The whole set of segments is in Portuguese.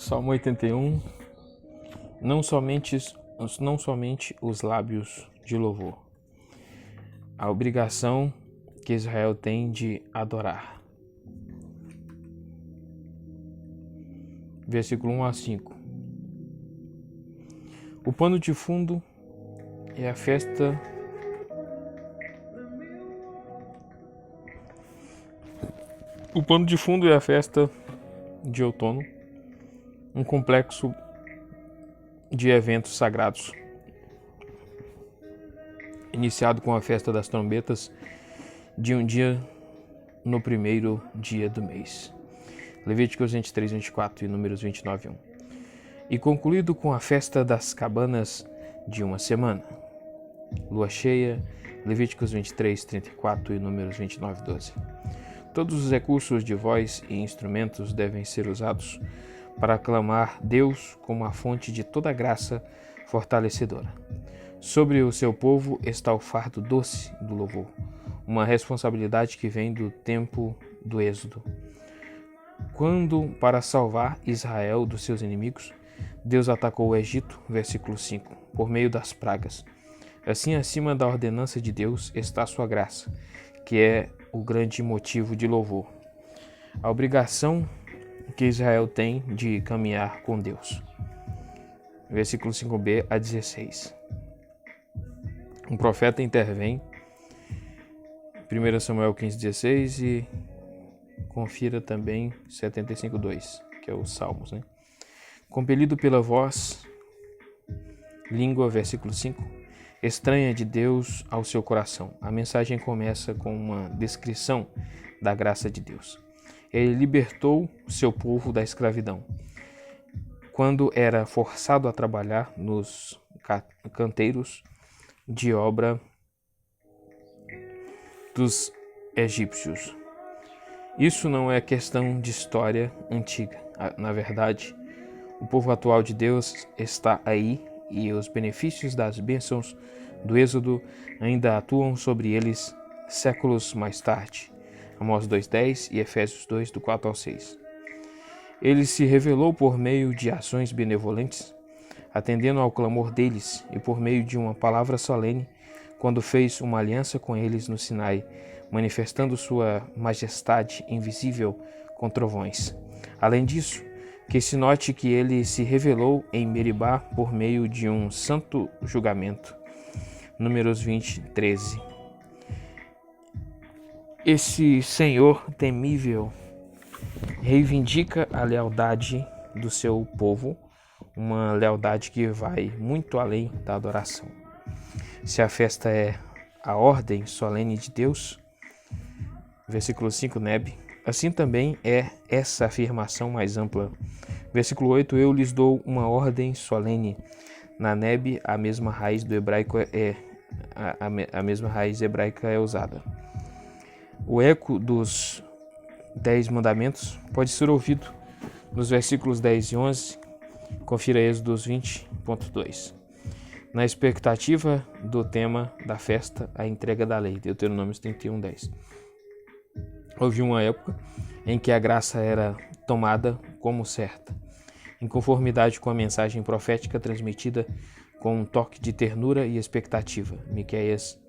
Salmo 81. Não somente os lábios de louvor. A obrigação que Israel tem de adorar. Versículo 1 a 5. O pano de fundo é a festa de outono, um complexo de eventos sagrados, iniciado com a festa das trombetas de um dia no primeiro dia do mês. Levíticos 23, 24 e Números 29, 1. E concluído com a festa das cabanas de uma semana. Lua cheia, Levíticos 23, 34 e Números 29, 12. Todos os recursos de voz e instrumentos devem ser usados para aclamar Deus como a fonte de toda graça fortalecedora. Sobre o seu povo está o fardo doce do louvor, uma responsabilidade que vem do tempo do Êxodo. Quando, para salvar Israel dos seus inimigos, Deus atacou o Egito, versículo 5, por meio das pragas. Assim, acima da ordenança de Deus está a sua graça, que é o grande motivo de louvor. A obrigação que Israel tem de caminhar com Deus. Versículo 5b a 16. Um profeta intervém, 1 Samuel 15:16 e confira também 75:2, que é os Salmos, né? Compelido pela voz, língua, versículo 5, estranha de Deus ao seu coração. A mensagem começa com uma descrição da graça de Deus. Ele libertou seu povo da escravidão, quando era forçado a trabalhar nos canteiros de obra dos egípcios. Isso não é questão de história antiga. Na verdade, o povo atual de Deus está aí e os benefícios das bênçãos do Êxodo ainda atuam sobre eles séculos mais tarde. Amós 2:10 e Efésios 2, do 4 ao 6. Ele se revelou por meio de ações benevolentes, atendendo ao clamor deles, e por meio de uma palavra solene, quando fez uma aliança com eles no Sinai, manifestando sua majestade invisível com trovões. Além disso, que se note que ele se revelou em Meribá por meio de um santo julgamento. Números 20, 13. Esse Senhor temível reivindica a lealdade do seu povo, uma lealdade que vai muito além da adoração. Se a festa é a ordem solene de Deus, versículo 5, Neb, assim também é essa afirmação mais ampla. Versículo 8, eu lhes dou uma ordem solene. Na Neb, a mesma raiz do hebraico a mesma raiz hebraica é usada. O eco dos 10 mandamentos pode ser ouvido nos versículos 10 e 11. Confira Êxodo 20.2. Na expectativa do tema da festa, a entrega da lei, Deuteronômio 31:10. Houve uma época em que a graça era tomada como certa, em conformidade com a mensagem profética transmitida com um toque de ternura e expectativa. Miqueias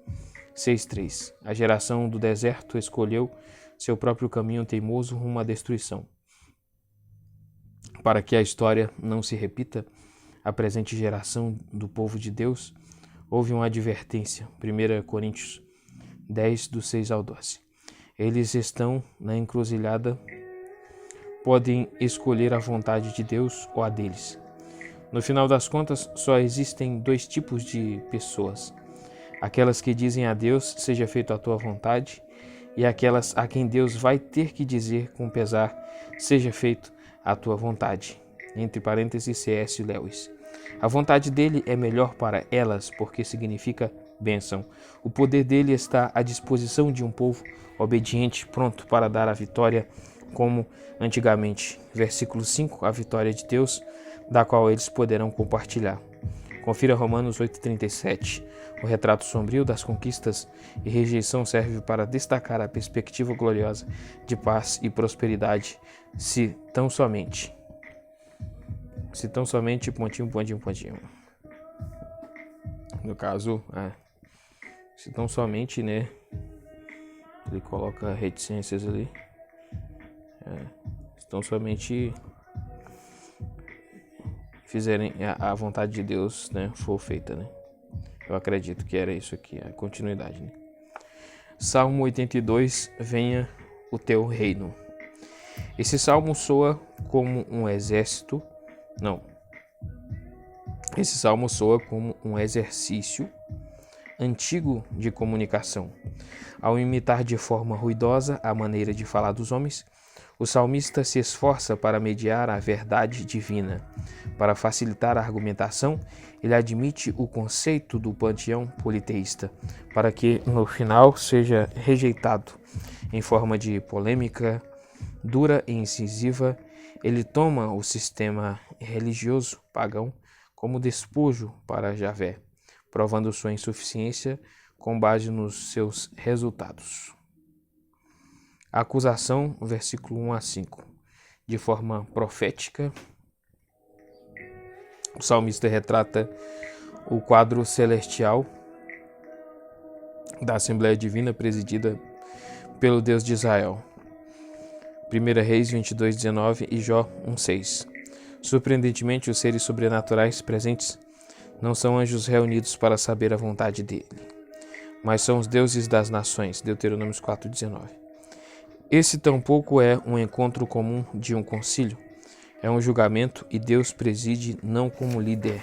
6:3. A geração do deserto escolheu seu próprio caminho teimoso rumo à destruição. Para que a história não se repita, a presente geração do povo de Deus, houve uma advertência. 1 Coríntios 10, do 6 ao 12. Eles estão na encruzilhada, podem escolher a vontade de Deus ou a deles. No final das contas, só existem dois tipos de pessoas: aquelas que dizem a Deus, seja feito a tua vontade, e aquelas a quem Deus vai ter que dizer com pesar, seja feito a tua vontade. Entre parênteses, C.S. Lewis. A vontade dele é melhor para elas, porque significa bênção. O poder dele está à disposição de um povo obediente, pronto para dar a vitória, como antigamente. Versículo 5, a vitória de Deus, da qual eles poderão compartilhar. Confira Romanos 8:37. O retrato sombrio das conquistas e rejeição serve para destacar a perspectiva gloriosa de paz e prosperidade, se tão somente Se tão somente pontinho, pontinho, pontinho. No caso, se tão somente, né? Ele coloca reticências ali. Se tão somente fizerem a vontade de Deus, né, for feita, né? Eu acredito que era isso aqui, a continuidade, né? Salmo 82, venha o teu reino. Esse salmo soa como um exército, esse salmo soa como um exercício antigo de comunicação. Ao imitar de forma ruidosa a maneira de falar dos homens, o salmista se esforça para mediar a verdade divina. Para facilitar a argumentação, ele admite o conceito do panteão politeísta, para que no final seja rejeitado. Em forma de polêmica dura e incisiva, ele toma o sistema religioso pagão como despojo para Javé, provando sua insuficiência com base nos seus resultados. A acusação, versículo 1 a 5. De forma profética, o salmista retrata o quadro celestial da Assembleia Divina presidida pelo Deus de Israel. 1 Reis 22, 19 e Jó 1, 6. Surpreendentemente, os seres sobrenaturais presentes não são anjos reunidos para saber a vontade dele, mas são os deuses das nações. Deuteronômio 4, 19. Esse tampouco é um encontro comum de um concílio, é um julgamento e Deus preside não como líder,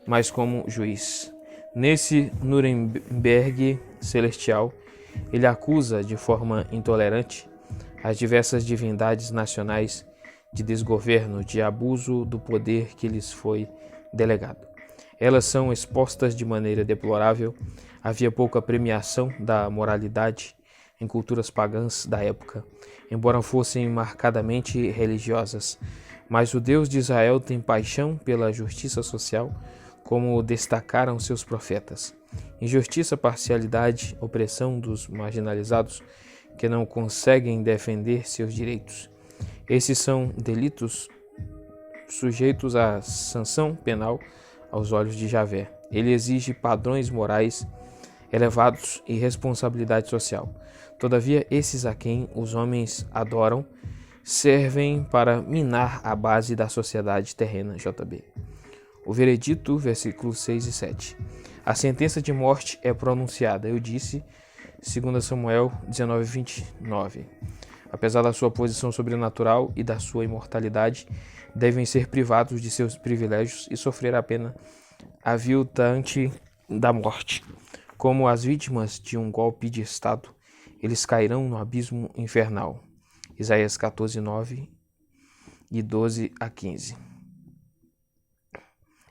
mas como juiz. Nesse Nuremberg celestial, ele acusa de forma intolerante as diversas divindades nacionais de desgoverno, de abuso do poder que lhes foi delegado. Elas são expostas de maneira deplorável. Havia pouca premiação da moralidade em culturas pagãs da época, embora fossem marcadamente religiosas. Mas o Deus de Israel tem paixão pela justiça social, como destacaram seus profetas. Injustiça, parcialidade, opressão dos marginalizados que não conseguem defender seus direitos. Esses são delitos sujeitos à sanção penal aos olhos de Javé. Ele exige padrões morais elevados e responsabilidade social. Todavia, esses a quem os homens adoram servem para minar a base da sociedade terrena. JB. O veredito, versículos 6 e 7. A sentença de morte é pronunciada. Eu disse, 2 Samuel 19, 29. Apesar da sua posição sobrenatural e da sua imortalidade, devem ser privados de seus privilégios e sofrer a pena aviltante da morte. Como as vítimas de um golpe de Estado, eles cairão no abismo infernal. Isaías 14, 9 e 12 a 15.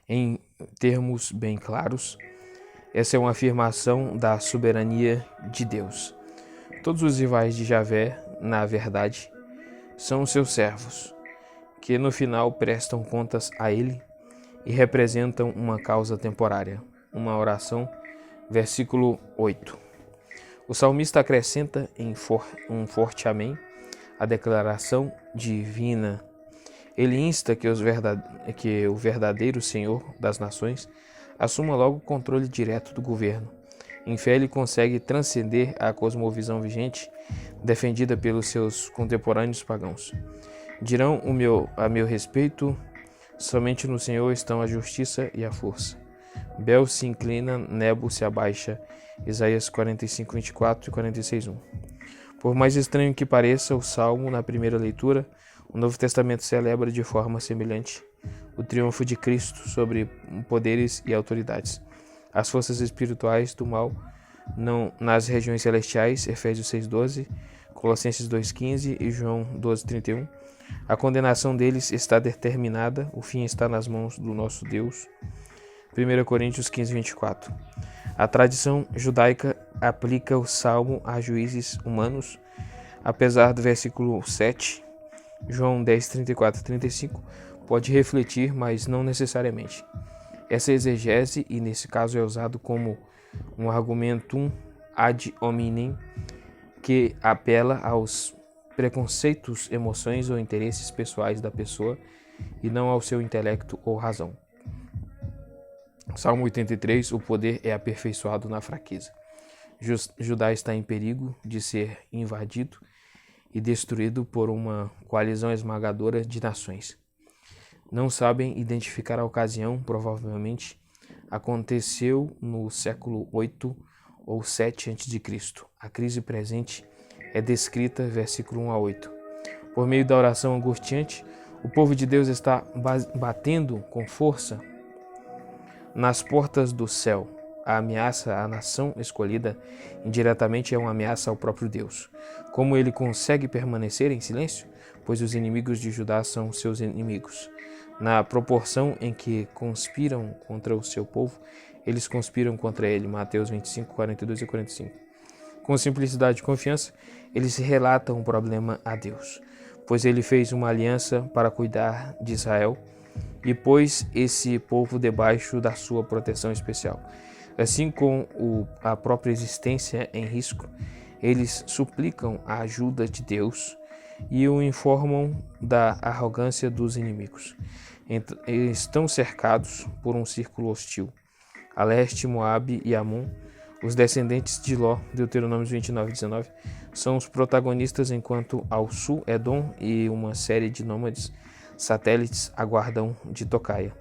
Em termos bem claros, essa é uma afirmação da soberania de Deus. Todos os rivais de Javé, na verdade, são seus servos, que no final prestam contas a ele e representam uma causa temporária. Uma oração, versículo 8. O salmista acrescenta em um forte amém a declaração divina. Ele insta que o verdadeiro Senhor das nações assuma logo o controle direto do governo. Em fé, ele consegue transcender a cosmovisão vigente defendida pelos seus contemporâneos pagãos. Dirão a meu respeito, somente no Senhor estão a justiça e a força. Bel se inclina, Nebo se abaixa. Isaías 45, 24 e 46, 1. Por mais estranho que pareça o Salmo na primeira leitura, o Novo Testamento celebra de forma semelhante o triunfo de Cristo sobre poderes e autoridades. As forças espirituais do mal nas regiões celestiais, Efésios 6,12, Colossenses 2,15 e João 12,31. A condenação deles está determinada, o fim está nas mãos do nosso Deus. 1 Coríntios 15, 24. A tradição judaica aplica o salmo a juízes humanos, apesar do versículo 7, João 10, 34 e 35, pode refletir, mas não necessariamente. Essa exegese, e nesse caso é usado como um argumentum ad hominem, que apela aos preconceitos, emoções ou interesses pessoais da pessoa e não ao seu intelecto ou razão. Salmo 83, o poder é aperfeiçoado na fraqueza. Judá está em perigo de ser invadido e destruído por uma coalizão esmagadora de nações. Não sabem identificar a ocasião, provavelmente aconteceu no século 8 ou 7 a.C. A crise presente é descrita, versículo 1 a 8. Por meio da oração angustiante, o povo de Deus está batendo com força nas portas do céu. A ameaça à nação escolhida indiretamente é uma ameaça ao próprio Deus. Como ele consegue permanecer em silêncio? Pois os inimigos de Judá são seus inimigos. Na proporção em que conspiram contra o seu povo, eles conspiram contra ele. Mateus 25, 42 e 45. Com simplicidade e confiança, eles relatam o problema a Deus, pois ele fez uma aliança para cuidar de Israel e pôs esse povo debaixo da sua proteção especial. Assim como a própria existência em risco, eles suplicam a ajuda de Deus e o informam da arrogância dos inimigos. Estão cercados por um círculo hostil. A leste, Moabe e Amon, os descendentes de Ló, Deuteronômio 29, 19, são os protagonistas, enquanto ao sul, Edom e uma série de nômades satélites aguardam de tocaia.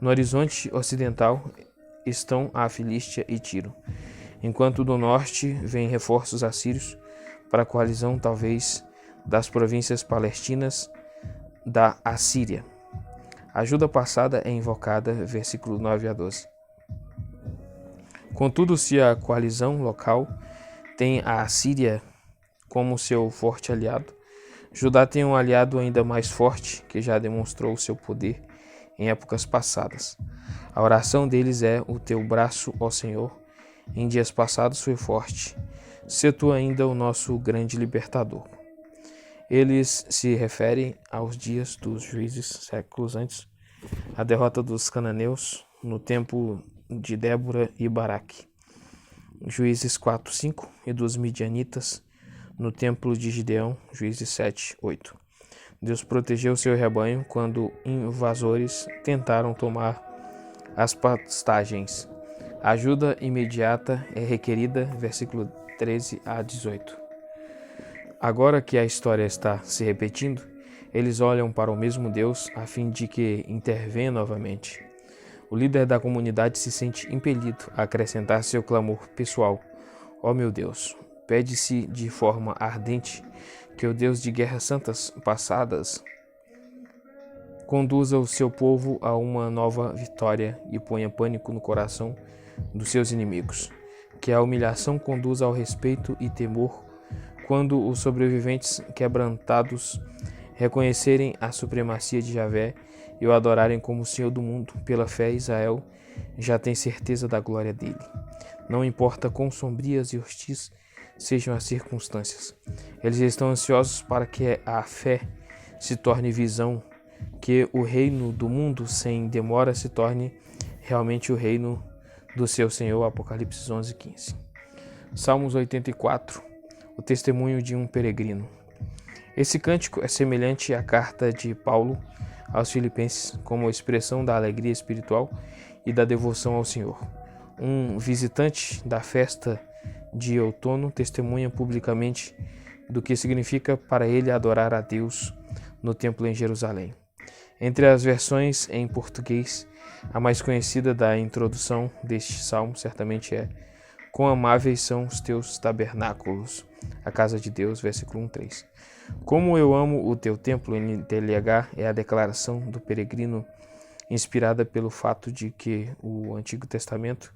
No horizonte ocidental estão a Filístia e Tiro, enquanto do norte vêm reforços assírios para a coalizão, talvez, das províncias palestinas da Assíria. A ajuda passada é invocada, versículo 9 a 12. Contudo, se a coalizão local tem a Assíria como seu forte aliado, Judá tem um aliado ainda mais forte que já demonstrou seu poder em épocas passadas. A oração deles é: o teu braço, ó Senhor, em dias passados foi forte. Sê tu ainda o nosso grande libertador. Eles se referem aos dias dos juízes, séculos antes, a derrota dos cananeus no tempo de Débora e Baraque. Juízes 4, 5 e dos midianitas no templo de Gideão, Juízes 7, 8. Deus protegeu seu rebanho quando invasores tentaram tomar as pastagens. A ajuda imediata é requerida, versículo 13 a 18. Agora que a história está se repetindo, eles olham para o mesmo Deus a fim de que intervenha novamente. O líder da comunidade se sente impelido a acrescentar seu clamor pessoal. Ó meu Deus, pede-se de forma ardente que o Deus de guerras santas passadas conduza o seu povo a uma nova vitória e ponha pânico no coração dos seus inimigos. Que a humilhação conduza ao respeito e temor quando os sobreviventes quebrantados reconhecerem a supremacia de Javé e o adorarem como Senhor do mundo. Pela fé, Israel já tem certeza da glória dele. Não importa quão sombrias e hostis sejam as circunstâncias. Eles estão ansiosos para que a fé se torne visão, que o reino do mundo sem demora se torne realmente o reino do seu Senhor. Apocalipse 11, 15. Salmos 84, o testemunho de um peregrino. Esse cântico é semelhante à carta de Paulo aos Filipenses, como expressão da alegria espiritual e da devoção ao Senhor. Um visitante da festa de outono testemunha publicamente do que significa para ele adorar a Deus no templo em Jerusalém. Entre as versões em português, a mais conhecida da introdução deste salmo certamente é: quão amáveis são os teus tabernáculos, a casa de Deus, versículo 1:3. Como eu amo o teu templo, NTLH, é a declaração do peregrino inspirada pelo fato de que no Antigo Testamento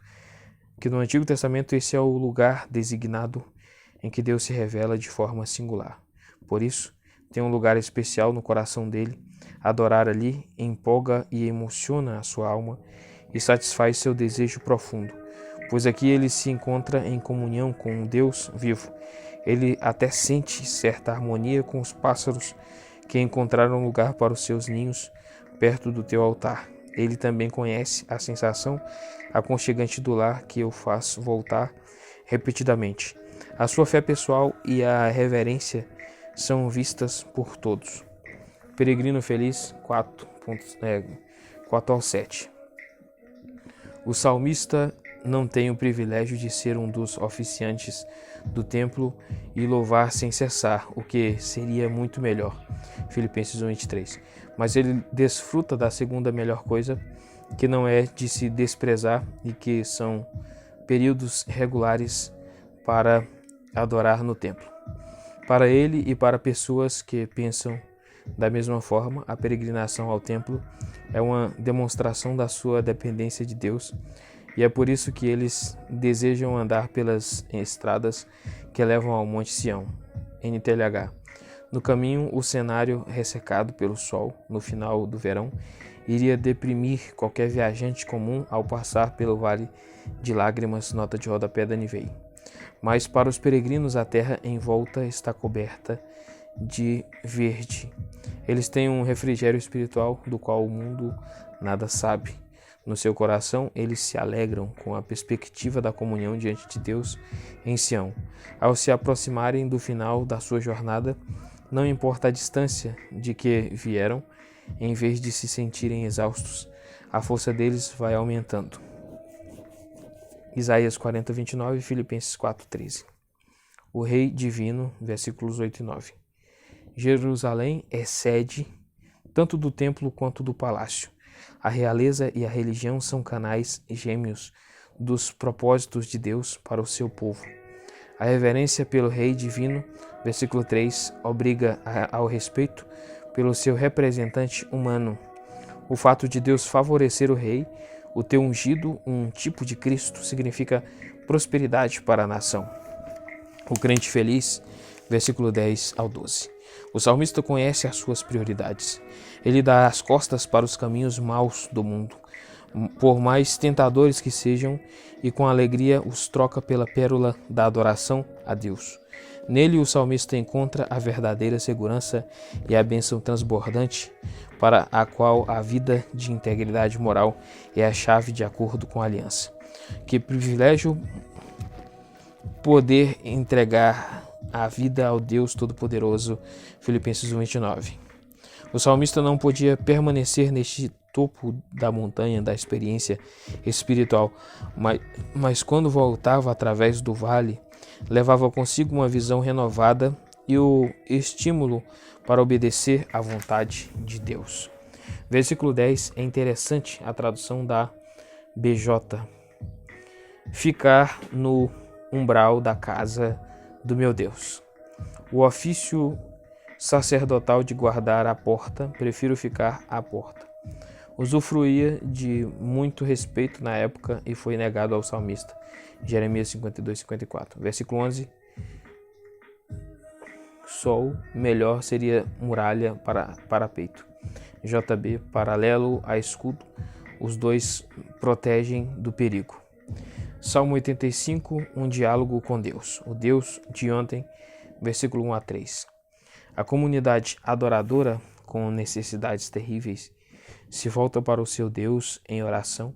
esse é o lugar designado em que Deus se revela de forma singular. Por isso, tem um lugar especial no coração dele. Adorar ali empolga e emociona a sua alma e satisfaz seu desejo profundo, pois aqui ele se encontra em comunhão com um Deus vivo. Ele até sente certa harmonia com os pássaros que encontraram lugar para os seus ninhos perto do teu altar. Ele também conhece a sensação aconchegante do lar que o faz voltar repetidamente. A sua fé pessoal e a reverência são vistas por todos. Peregrino Feliz 4 ao 7. O salmista não tem o privilégio de ser um dos oficiantes do templo e louvar sem cessar, o que seria muito melhor. Filipenses 1:23. Mas ele desfruta da segunda melhor coisa, que não é de se desprezar e que são períodos regulares para adorar no templo. Para ele e para pessoas que pensam da mesma forma, a peregrinação ao templo é uma demonstração da sua dependência de Deus, e é por isso que eles desejam andar pelas estradas que levam ao Monte Sião, NTLH. No caminho, o cenário ressecado pelo sol no final do verão iria deprimir qualquer viajante comum ao passar pelo Vale de Lágrimas, nota de rodapé da Nivei. Mas para os peregrinos a terra em volta está coberta de verde. Eles têm um refrigério espiritual do qual o mundo nada sabe. No seu coração, eles se alegram com a perspectiva da comunhão diante de Deus em Sião. Ao se aproximarem do final da sua jornada, não importa a distância de que vieram, em vez de se sentirem exaustos, a força deles vai aumentando. Isaías 40:29 e Filipenses 4:13. O Rei Divino, versículos 8 e 9. Jerusalém é sede tanto do templo quanto do palácio. A realeza e a religião são canais gêmeos dos propósitos de Deus para o seu povo. A reverência pelo Rei Divino, versículo 3, obriga ao respeito pelo seu representante humano. O fato de Deus favorecer o rei, o teu ungido, um tipo de Cristo, significa prosperidade para a nação. O crente feliz, versículo 10 ao 12. O salmista conhece as suas prioridades. Ele dá as costas para os caminhos maus do mundo, por mais tentadores que sejam, e com alegria os troca pela pérola da adoração a Deus. Nele o salmista encontra a verdadeira segurança e a bênção transbordante para a qual a vida de integridade moral é a chave de acordo com a aliança. Que privilégio poder entregar a vida ao Deus Todo-Poderoso. Filipenses 1:29. O salmista não podia permanecer neste topo da montanha da experiência espiritual, mas quando voltava através do vale, levava consigo uma visão renovada e o estímulo para obedecer à vontade de Deus. Versículo 10 é interessante a tradução da BJ. Ficar no umbral da casa do meu Deus. O ofício sacerdotal de guardar a porta, prefiro ficar à porta. Usufruía de muito respeito na época e foi negado ao salmista. Jeremias 52:54. Versículo 11. Sol, melhor seria muralha para peito. JB, paralelo a escudo, os dois protegem do perigo. Salmo 85, um diálogo com Deus, o Deus de ontem, versículo 1 a 3. A comunidade adoradora, com necessidades terríveis, se volta para o seu Deus em oração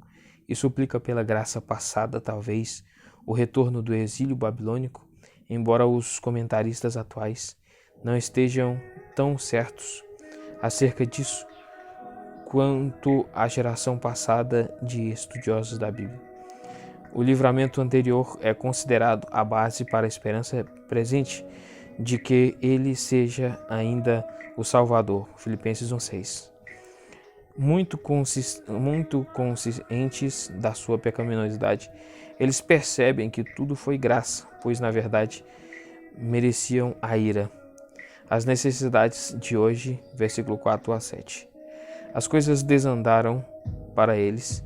e suplica pela graça passada, talvez, o retorno do exílio babilônico, embora os comentaristas atuais não estejam tão certos acerca disso quanto a geração passada de estudiosos da Bíblia. O livramento anterior é considerado a base para a esperança presente de que ele seja ainda o Salvador. Filipenses 1:6. Muito conscientes da sua pecaminosidade, eles percebem que tudo foi graça, pois na verdade mereciam a ira. As necessidades de hoje, versículo 4 a 7. As coisas desandaram para eles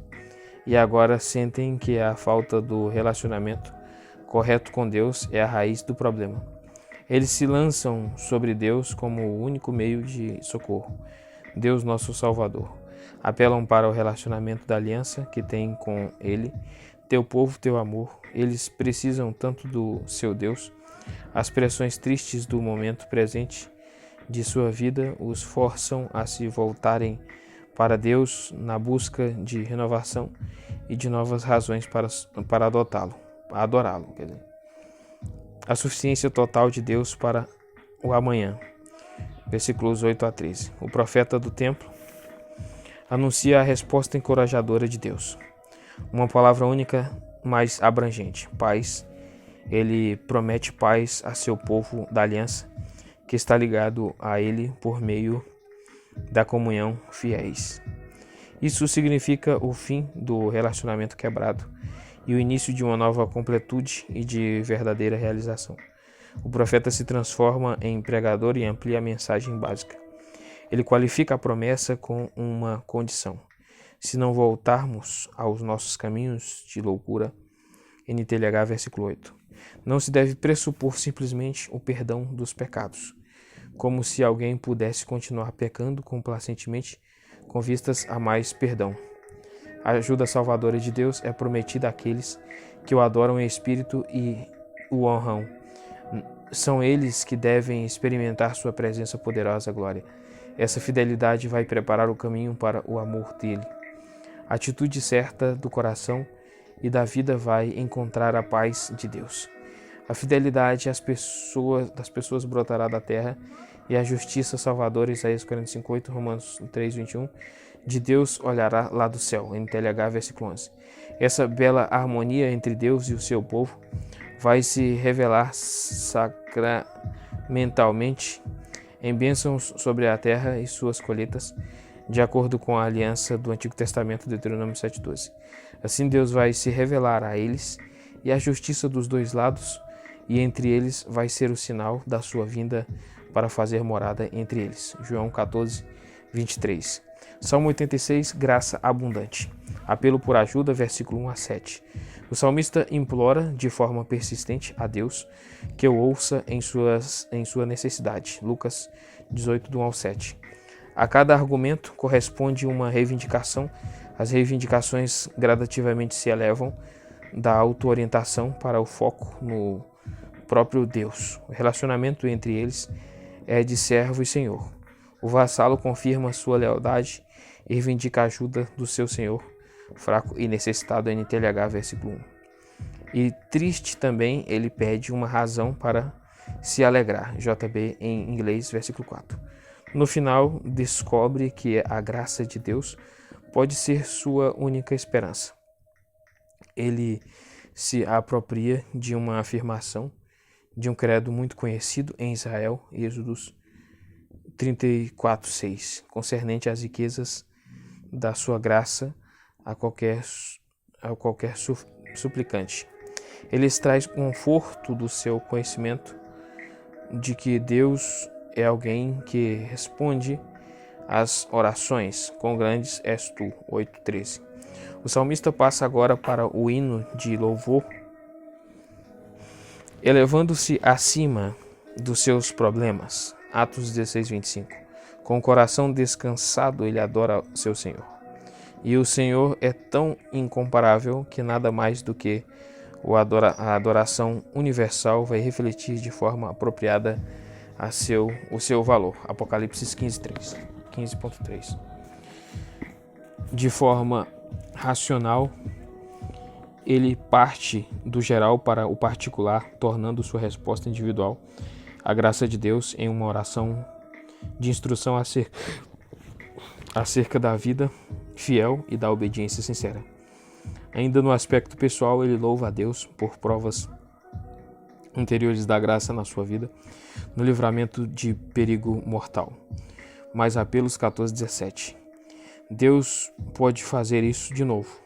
e agora sentem que a falta do relacionamento correto com Deus é a raiz do problema. Eles se lançam sobre Deus como o único meio de socorro, Deus nosso Salvador. Apelam para o relacionamento da aliança que tem com Ele, teu povo, teu amor. Eles precisam tanto do seu Deus. As pressões tristes do momento presente de sua vida os forçam a se voltarem para Deus na busca de renovação e de novas razões para adorá-lo. A suficiência total de Deus para o amanhã. versículos 8 a 13. O profeta do templo anuncia a resposta encorajadora de Deus. Uma palavra única, mas abrangente: paz. Ele promete paz a seu povo da aliança, que está ligado a ele por meio da comunhão fiéis. Isso significa o fim do relacionamento quebrado e o início de uma nova completude e de verdadeira realização. O profeta se transforma em pregador e amplia a mensagem básica. Ele qualifica a promessa com uma condição: se não voltarmos aos nossos caminhos de loucura. NTLH, versículo 8. Não se deve pressupor simplesmente o perdão dos pecados, como se alguém pudesse continuar pecando complacentemente com vistas a mais perdão. A ajuda salvadora de Deus é prometida àqueles que o adoram em espírito e o honram. São eles que devem experimentar sua presença poderosa glória. Essa fidelidade vai preparar o caminho para o amor dele. A atitude certa do coração e da vida vai encontrar a paz de Deus. A fidelidade das pessoas brotará da terra e a justiça salvadora, Isaías 45:8, Romanos 3:21, de Deus olhará lá do céu, NTLH, versículo 11. Essa bela harmonia entre Deus e o seu povo vai se revelar sacramentalmente em bênçãos sobre a terra e suas colheitas, de acordo com a aliança do Antigo Testamento, Deuteronômio 7:12. Assim Deus vai se revelar a eles e a justiça dos dois lados, e entre eles vai ser o sinal da sua vinda para fazer morada entre eles. João 14:23. Salmo 86, graça abundante. Apelo por ajuda, versículo 1 a 7. O salmista implora de forma persistente a Deus que o ouça em sua necessidade. Lucas 18, do 1 ao 7. A cada argumento corresponde uma reivindicação. As reivindicações gradativamente se elevam da auto-orientação para o foco no próprio Deus. O relacionamento entre eles é de servo e senhor. O vassalo confirma sua lealdade e reivindica a ajuda do seu senhor, fraco e necessitado, NTLH, versículo 1. E triste também, ele pede uma razão para se alegrar, JB em inglês, versículo 4. No final, descobre que a graça de Deus pode ser sua única esperança. Ele se apropria de uma afirmação de um credo muito conhecido em Israel, Êxodos 34:6, concernente às riquezas da sua graça a qualquer suplicante. Ele traz conforto do seu conhecimento de que Deus é alguém que responde às orações. Quão grandes és tu, 8:13. O salmista passa agora para o hino de louvor, elevando-se acima dos seus problemas. Atos 16:25. Com o coração descansado, ele adora seu Senhor. E o Senhor é tão incomparável que nada mais do que a adoração universal vai refletir de forma apropriada o seu valor. Apocalipse 15.3. De forma racional, ele parte do geral para o particular, tornando sua resposta individual a graça de Deus em uma oração de instrução acerca da vida fiel e da obediência sincera. Ainda no aspecto pessoal, ele louva a Deus por provas anteriores da graça na sua vida, no livramento de perigo mortal. Mais apelos 14:17. Deus pode fazer isso de novo.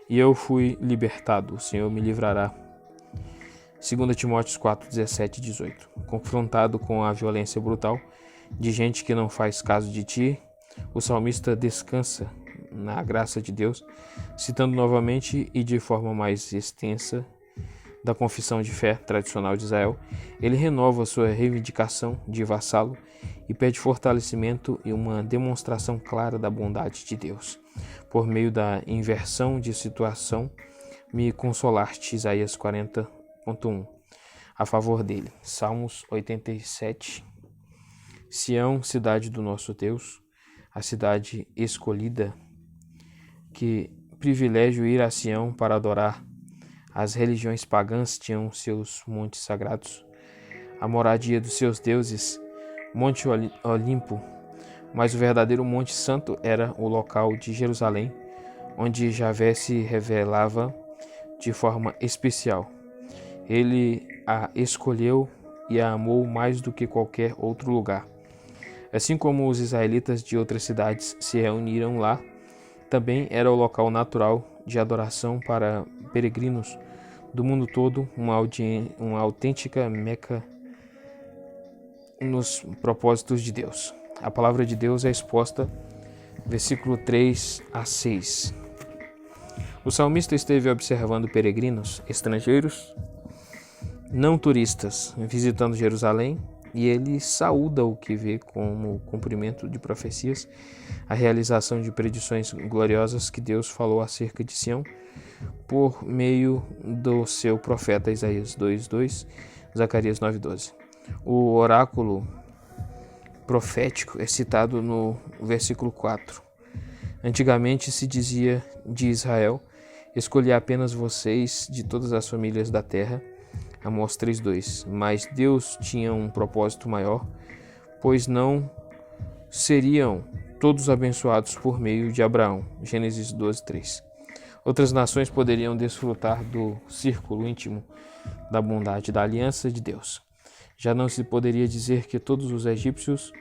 E eu fui libertado, o Senhor me livrará. 2 Timóteo 4:17-18. Confrontado com a violência brutal de gente que não faz caso de ti, o salmista descansa na graça de Deus, citando novamente e de forma mais extensa da confissão de fé tradicional de Israel. Ele renova sua reivindicação de vassalo e pede fortalecimento e uma demonstração clara da bondade de Deus. Por meio da inversão de situação, me consolaste, Isaías 40:1, a favor dele. Salmos 87. Sião, cidade do nosso Deus, a cidade escolhida. Que privilégio ir a Sião para adorar. As religiões pagãs tinham seus montes sagrados, a moradia dos seus deuses, Monte Olimpo, mas o verdadeiro Monte Santo era o local de Jerusalém, onde Javé se revelava de forma especial. Ele a escolheu e a amou mais do que qualquer outro lugar. Assim como os israelitas de outras cidades se reuniram lá, também era o local natural de adoração para peregrinos do mundo todo, uma autêntica Meca nos propósitos de Deus. A palavra de Deus é exposta, versículo 3 a 6. O salmista esteve observando peregrinos estrangeiros, não turistas, visitando Jerusalém, e ele saúda o que vê como cumprimento de profecias, a realização de predições gloriosas que Deus falou acerca de Sião por meio do seu profeta Isaías 2:2, Zacarias 9:12. O oráculo profético é citado no versículo 4. Antigamente se dizia de Israel: escolhi apenas vocês de todas as famílias da terra, Amós 3:2. Mas Deus tinha um propósito maior, pois não seriam todos abençoados por meio de Abraão, Gênesis 12:3. Outras nações poderiam desfrutar do círculo íntimo da bondade da aliança de Deus. Já não se poderia dizer que todos os egípcios,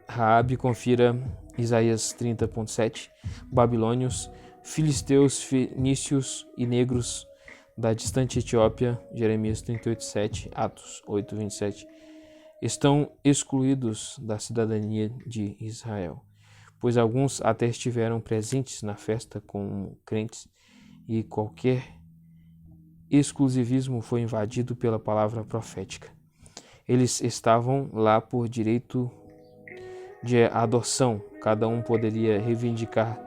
Raabe, confira Isaías 30:7, babilônios, filisteus, fenícios e negros da distante Etiópia, Jeremias 38:7, Atos 8:27, estão excluídos da cidadania de Israel, pois alguns até estiveram presentes na festa como crentes, e qualquer exclusivismo foi invadido pela palavra profética. Eles estavam lá por direito de adoção. Cada um poderia reivindicar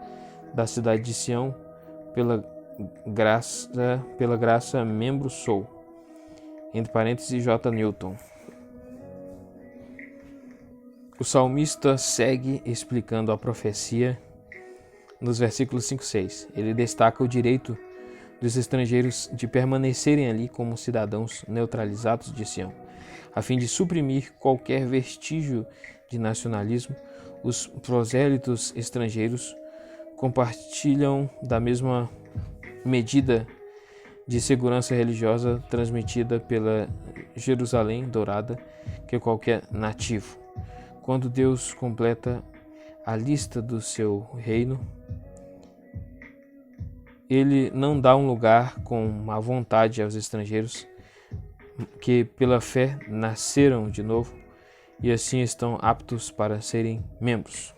da cidade de Sião pela graça, membro sou. Entre parênteses, J. Newton. O salmista segue explicando a profecia nos versículos 5 e 6. Ele destaca o direito dos estrangeiros de permanecerem ali como cidadãos neutralizados de Sião. A fim de suprimir qualquer vestígio de nacionalismo, os prosélitos estrangeiros compartilham da mesma medida de segurança religiosa transmitida pela Jerusalém dourada que qualquer nativo. Quando Deus completa a lista do seu reino, ele não dá um lugar com má vontade aos estrangeiros que pela fé nasceram de novo e assim estão aptos para serem membros.